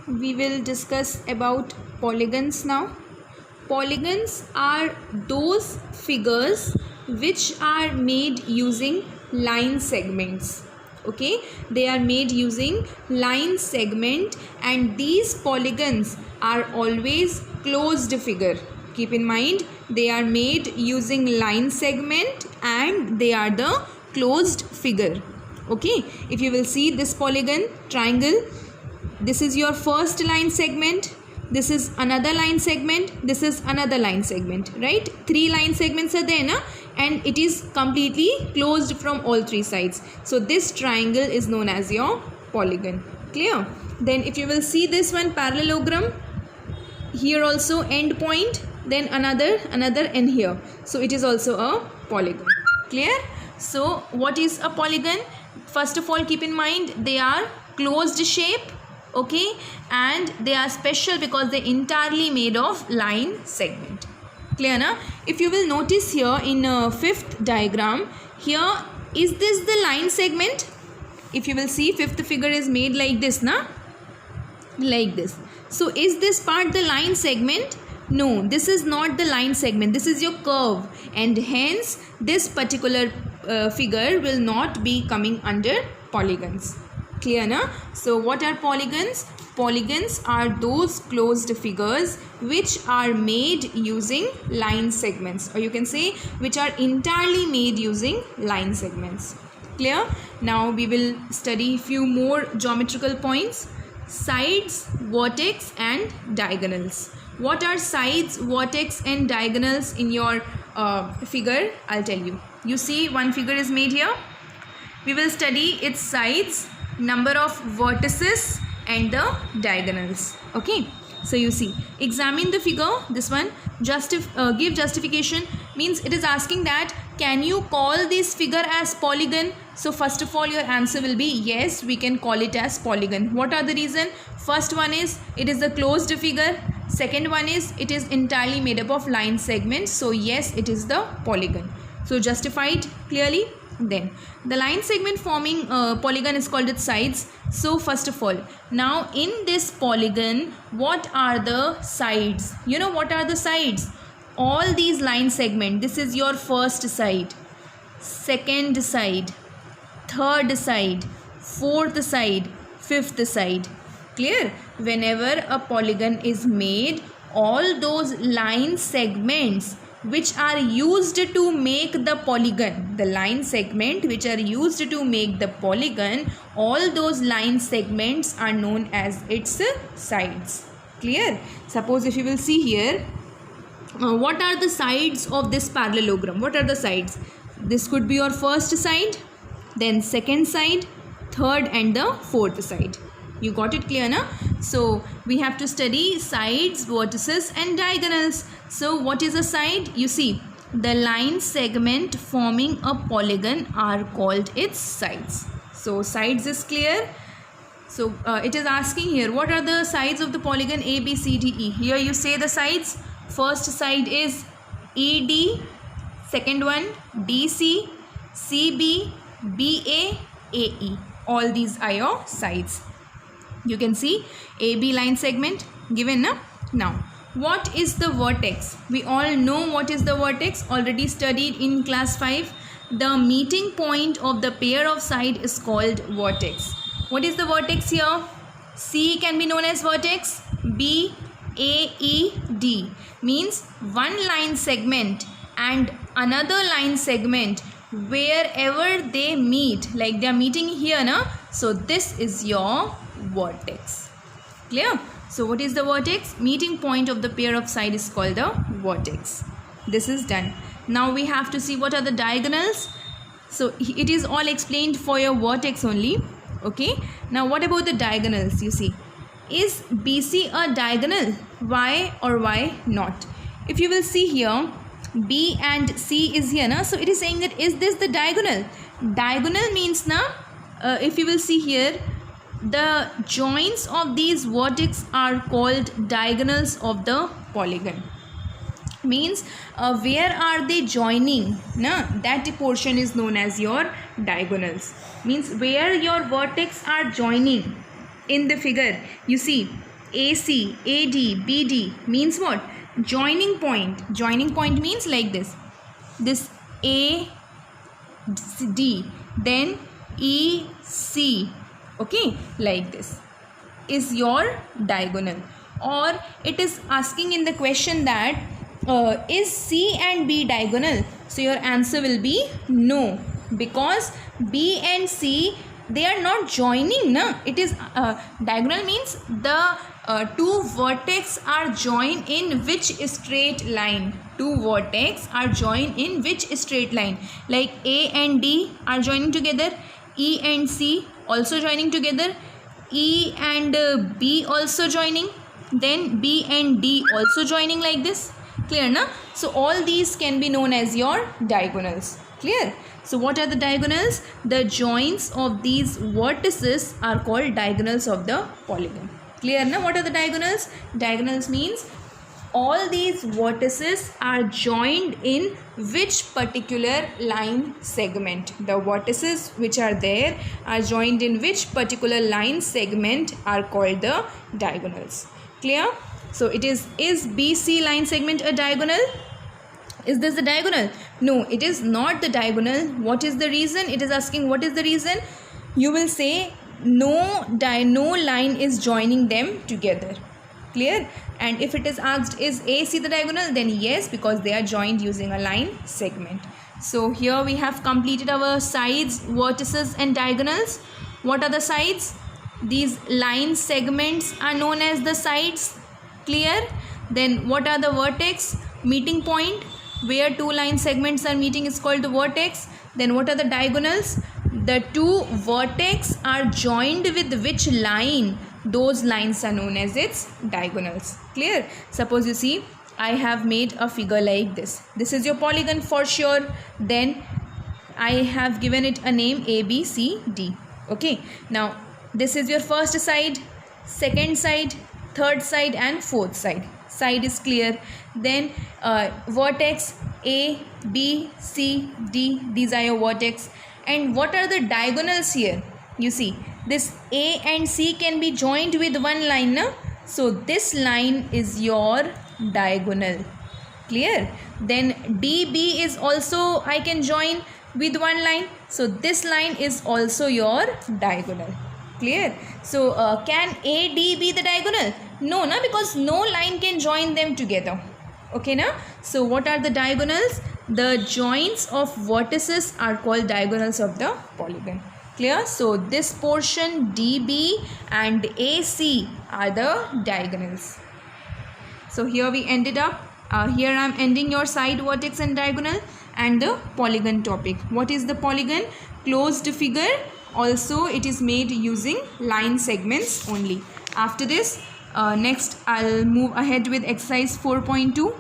we will discuss about polygons now. Polygons are those figures which are made using line segments. Okay, they are made using line segment, and these polygons are always closed figure. Keep in mind, they are made using line segment and they are the closed figure. Okay, if you will see this polygon triangle, this is your first line segment, this is another line segment, this is another line segment, right? 3 line segments are there na? And it is completely closed from all 3 sides. So this triangle is known as your polygon. Clear? Then if you will see this one parallelogram, here also end point, then another end here. So it is also a polygon. Clear? So what is a polygon? First of all, keep in mind they are closed shape. Okay, and they are special because they entirely made of line segment. Clear na? If you will notice here in 5th diagram, here is this the line segment? If you will see, 5th figure is made like this na, like this. So is this part the line segment? No, this is not the line segment, this is your curve, and hence this particular figure will not be coming under polygons. Clear na? So what are polygons? Polygons are those closed figures which are made using line segments, or you can say which are entirely made using line segments. Clear? Now we will study few more geometrical points: sides, vertex and diagonals. What are sides, vertex and diagonals in your figure? I'll tell you. You see one figure is made here. We will study its sides, number of vertices and the diagonals. Okay, so you see, examine the figure, this one, give justification, means it is asking that can you call this figure as polygon? So first of all your answer will be yes, we can call it as polygon. What are the reason? First one is it is a closed figure, second one is it is entirely made up of line segments, so yes, it is the polygon. So justified clearly. Then the line segment forming polygon is called its sides. So first of all, now in this polygon, what are the sides? You know what are the sides? All these line segment, this is your first side, second side, third side, fourth side, fifth side. Clear? Whenever a polygon is made, all those line segments which are used to make the polygon, the line segment which are used to make the polygon, all those line segments are known as its sides. Clear? Suppose if you will see here, what are the sides of this parallelogram? What are the sides? This could be your first side, then second side, third and the fourth side. You got it clear na? So we have to study sides, vertices and diagonals. So what is a side? You see, the line segment forming a polygon are called its sides. So sides is clear. So it is asking here, what are the sides of the polygon A, B, C, D, E? Here you say the sides. First side is ED, second one DC, CB, BA, AE. All these are your sides. You can see AB line segment given na? Now what is the vertex? We all know what is the vertex, already studied in class 5. The meeting point of the pair of side is called vertex. What is the vertex here? C can be known as vertex, B, A, E, D means one line segment and another line segment, wherever they meet, like they are meeting here na? So this is your vertex. Clear? So what is the vertex? Meeting point of the pair of side is called the vertex. This is done. Now we have to see what are the diagonals. So it is all explained for your vertex only. Okay. Now what about the diagonals? You see, is BC a diagonal? Why or why not? If you will see here, B and C is here na? So it is saying that is this the diagonal? Diagonal means na, if you will see here, the joints of these vertex are called diagonals of the polygon. Means where are they joining na, that portion is known as your diagonals. Means where your vertex are joining in the figure. You see, AC, AD, BD means what? Joining point. Joining point means like this. This AD, then EC, okay, like this is your diagonal. Or it is asking in the question that is C and B diagonal? So your answer will be no, because B and C, they are not joining, na. It is diagonal means the two vertex are joined in which straight line. Two vertex are joined in which straight line? Like A and D are joining together, E and C also joining together, E and B also joining, then B and D also joining, like this. Clear, na? So all these can be known as your diagonals. Clear? So what are the diagonals? The joints of these vertices are called diagonals of the polygon. Clear, na? What are the diagonals? Diagonals means all these vertices are joined in which particular line segment. The vertices which are there are joined in which particular line segment are called the diagonals. Clear? So it is BC line segment a diagonal? Is this the diagonal? No, it is not the diagonal. What is the reason? It is asking what is the reason? You will say no line is joining them together. Clear? And if it is asked is AC the diagonal, then yes, because they are joined using a line segment. So here we have completed our sides, vertices and diagonals. What are the sides? These line segments are known as the sides. Clear? Then what are the vertex? Meeting point where two line segments are meeting is called the vertex. Then what are the diagonals? The two vertex are joined with which line? Those lines are known as its diagonals. Clear? Suppose you see, I have made a figure like this. This is your polygon for sure. Then I have given it a name A, B, C, D. Okay. Now this is your first side, second side, third side and fourth side. Side is clear. Then vertex A, B, C, D. These are your vertex. And what are the diagonals here? You see, this A and C can be joined with one line, na? So this line is your diagonal. Clear? Then DB is also I can join with one line. So this line is also your diagonal. Clear? So can AD be the diagonal? No, na, because no line can join them together. Okay, na? So what are the diagonals? The joints of vertices are called diagonals of the polygon. Clear? So this portion DB and AC are the diagonals. So here we ended up. Here I am ending your side, vertex and diagonal and the polygon topic. What is the polygon? Closed figure. Also it is made using line segments only. After this, next I'll move ahead with exercise 4.2.